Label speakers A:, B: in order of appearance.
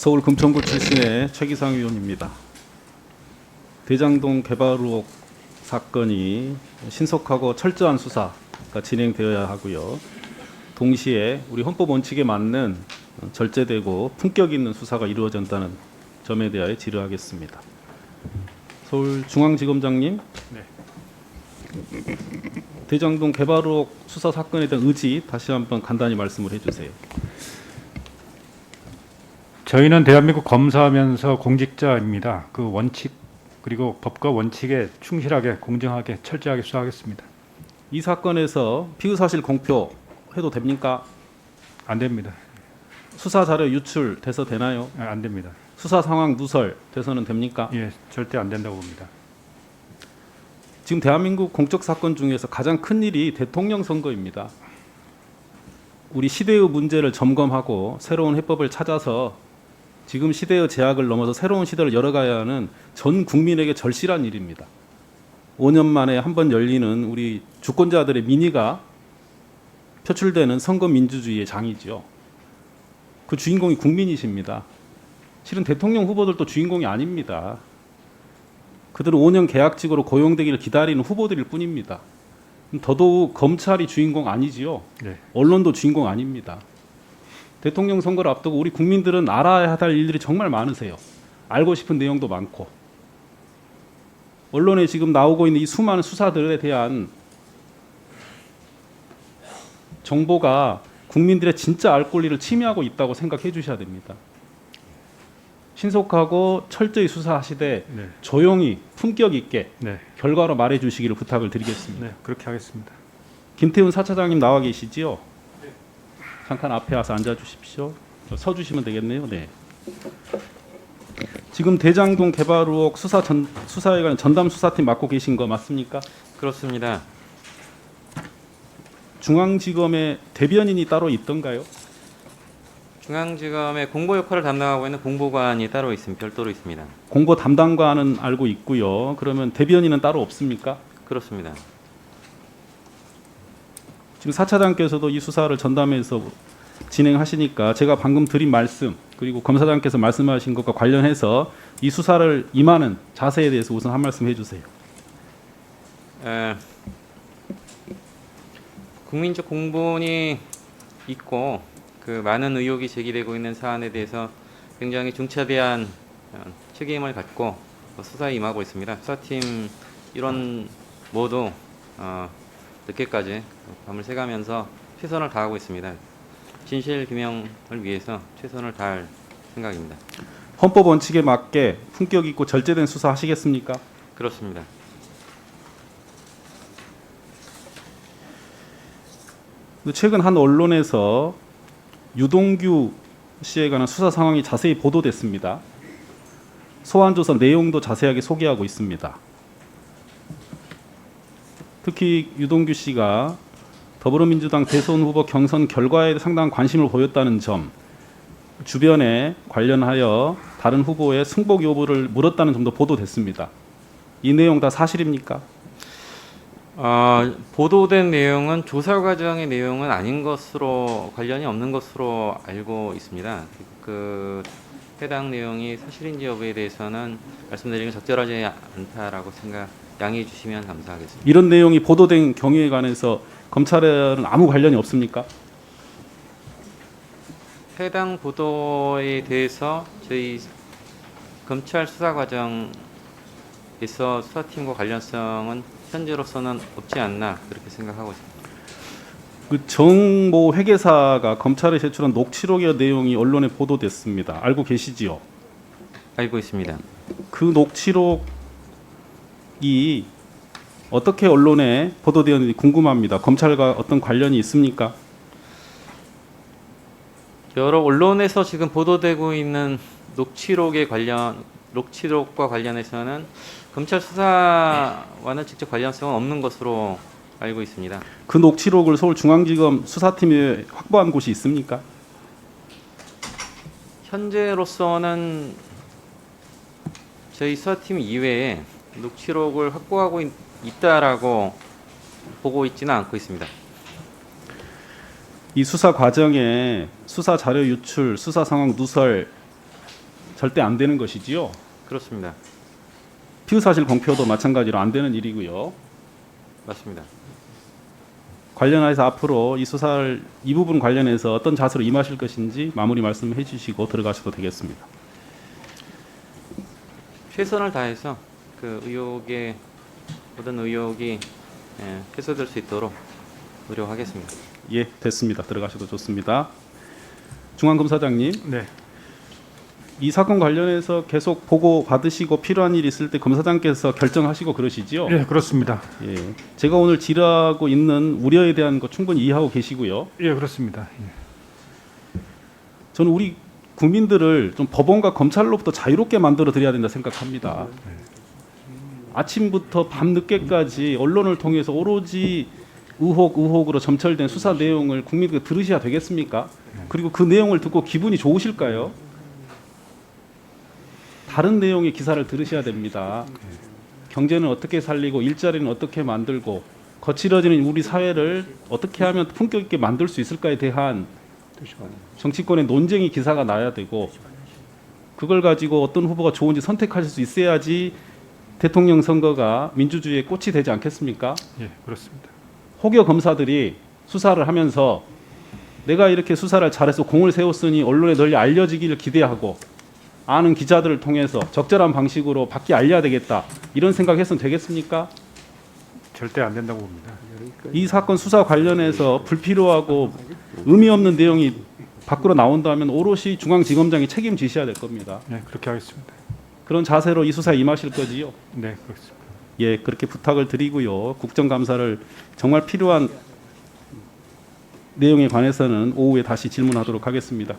A: 서울 금천구 출신의 최기상 의원입니다. 대장동 개발 의혹 사건이 신속하고 철저한 수사가 진행되어야 하고요. 동시에 우리 헌법 원칙에 맞는 절제되고 품격 있는 수사가 이루어진다는 점에 대하여 질의하겠습니다. 서울중앙지검장님, 대장동 개발 의혹 수사 사건에 대한 의지 다시 한번 간단히 말씀을 해주세요.
B: 저희는 대한민국 검사하면서 공직자입니다. 그 원칙 그리고 법과 원칙에 충실하게 공정하게 철저하게 수사하겠습니다.
A: 이 사건에서 피의사실 공표해도 됩니까?
B: 안 됩니다.
A: 수사 자료 유출돼서 되나요?
B: 안 됩니다.
A: 수사 상황 누설돼서는 됩니까?
B: 예, 절대 안 된다고 봅니다.
A: 지금 대한민국 공적 사건 중에서 가장 큰 일이 대통령 선거입니다. 우리 시대의 문제를 점검하고 새로운 해법을 찾아서 지금 시대의 제약을 넘어서 새로운 시대를 열어가야 하는 전 국민에게 절실한 일입니다. 5년 만에 한 번 열리는 우리 주권자들의 민의가 표출되는 선거 민주주의의 장이죠. 그 주인공이 국민이십니다. 실은 대통령 후보들도 주인공이 아닙니다. 그들은 5년 계약직으로 고용되기를 기다리는 후보들일 뿐입니다. 더더욱 검찰이 주인공 아니지요.
B: 네.
A: 언론도 주인공 아닙니다. 대통령 선거를 앞두고 우리 국민들은 알아야 할 일들이 정말 많으세요. 알고 싶은 내용도 많고. 언론에 지금 나오고 있는 이 수많은 수사들에 대한 정보가 국민들의 진짜 알 권리를 침해하고 있다고 생각해 주셔야 됩니다. 신속하고 철저히 수사하시되
B: 네.
A: 조용히 품격 있게
B: 네.
A: 결과로 말해 주시기를 부탁을 드리겠습니다.
B: 네, 그렇게 하겠습니다.
A: 김태훈 4차장님 나와 계시지요? 네. 잠깐 앞에 와서 앉아 주십시오. 서 주시면 되겠네요. 네. 지금 대장동 개발 의혹 수사에 관한 전담 수사팀 맡고 계신 거 맞습니까?
C: 그렇습니다.
A: 중앙지검에 대변인이 따로 있던가요?
C: 중앙지검의 공보 역할을 담당하고 있는 공보관이 따로 있습니다. 별도로 있습니다.
A: 공보 담당관은 알고 있고요. 그러면 대변인은 따로 없습니까?
C: 그렇습니다.
A: 지금 4차장께서도 이 수사를 전담해서 진행하시니까 제가 방금 드린 말씀 그리고 검사장께서 말씀하신 것과 관련해서 이 수사를 임하는 자세에 대해서 우선 한 말씀 해주세요.
C: 국민적 공분이 있고 그 많은 의혹이 제기되고 있는 사안에 대해서 굉장히 중차대한 책임을 갖고 수사에 임하고 있습니다. 수사팀 일원 모두 늦게까지 밤을 새가면서 최선을 다하고 있습니다. 진실 규명을 위해서 최선을 다할 생각입니다.
A: 헌법 원칙에 맞게 품격 있고 절제된 수사 하시겠습니까?
C: 그렇습니다.
A: 최근 한 언론에서 유동규 씨에 관한 수사 상황이 자세히 보도됐습니다. 소환조사 내용도 자세하게 소개하고 있습니다. 특히 유동규 씨가 더불어민주당 대선 후보 경선 결과에 상당한 관심을 보였다는 점, 주변에 관련하여 다른 후보의 승복 여부를 물었다는 점도 보도됐습니다. 이 내용 다 사실입니까?
C: 보도된 내용은 조사 과정의 내용은 아닌 것으로 관련이 없는 것으로 알고 있습니다. 그 해당 내용이 사실인지 여부에 대해서는 말씀드리기 적절하지 않다라고 양해해 주시면 감사하겠습니다.
A: 이런 내용이 보도된 경위에 관해서 검찰에는 아무 관련이 없습니까?
C: 해당 보도에 대해서 저희 검찰 수사 과정에서 수사팀과 관련성은 현재로서는 없지 않나 그렇게 생각하고 있습니다.
A: 그 정모 회계사가 검찰에 제출한 녹취록의 내용이 언론에 보도됐습니다. 알고 계시지요?
C: 알고 있습니다.
A: 그 녹취록이 어떻게 언론에 보도되었는지 궁금합니다. 검찰과 어떤 관련이 있습니까?
C: 여러 언론에서 지금 보도되고 있는 녹취록과 관련해서는 검찰 수사와는 직접 관련성은 없는 것으로 알고 있습니다.
A: 그 녹취록을 서울중앙지검 수사팀이 확보한 곳이 있습니까?
C: 현재로서는 저희 수사팀 이외에 녹취록을 확보하고 있다라고 보고 있지는 않고 있습니다.
A: 이 수사 과정에 수사 자료 유출, 수사 상황 누설 절대 안 되는 것이지요.
C: 그렇습니다.
A: 피의 사실 공표도 마찬가지로 안 되는 일이고요.
C: 맞습니다.
A: 관련해서 앞으로 이 수사를 이 부분 관련해서 어떤 자세로 임하실 것인지 마무리 말씀해 주시고 들어가셔도 되겠습니다.
C: 최선을 다해서 그 의혹의 모든 의혹이 해소될 수 있도록 노력하겠습니다.
A: 예, 됐습니다. 들어가셔도 좋습니다. 중앙검사장님,
B: 네.
A: 이 사건 관련해서 계속 보고 받으시고 필요한 일이 있을 때 검사장께서 결정하시고 그러시지요?
B: 예, 그렇습니다.
A: 예, 제가 오늘 질의하고 있는 우려에 대한 거 충분히 이해하고 계시고요.
B: 예, 그렇습니다. 예.
A: 저는 우리 국민들을 좀 법원과 검찰로부터 자유롭게 만들어 드려야 된다 생각합니다. 아침부터 밤 늦게까지 언론을 통해서 오로지 의혹으로 점철된 수사 내용을 국민들께 들으셔야 되겠습니까? 그리고 그 내용을 듣고 기분이 좋으실까요? 다른 내용의 기사를 들으셔야 됩니다. 경제는 어떻게 살리고 일자리는 어떻게 만들고 거칠어지는 우리 사회를 어떻게 하면 품격 있게 만들 수 있을까에 대한 정치권의 논쟁이 기사가 나야 되고 그걸 가지고 어떤 후보가 좋은지 선택하실 수 있어야지 대통령 선거가 민주주의의 꽃이 되지 않겠습니까?
B: 예, 그렇습니다.
A: 혹여 검사들이 수사를 하면서 내가 이렇게 수사를 잘해서 공을 세웠으니 언론에 널리 알려지기를 기대하고 아는 기자들을 통해서 적절한 방식으로 밖에 알려야 되겠다 이런 생각했으면 되겠습니까?
B: 절대 안 된다고 봅니다.
A: 이 사건 수사 관련해서 불필요하고 의미 없는 내용이 밖으로 나온다면 오롯이 중앙지검장이 책임지셔야 될 겁니다.
B: 네, 그렇게 하겠습니다.
A: 그런 자세로 이 수사에 임하실 거지요?
B: 네, 그렇습니다.
A: 예, 그렇게 부탁을 드리고요. 국정감사를 정말 필요한 내용에 관해서는 오후에 다시 질문하도록 하겠습니다.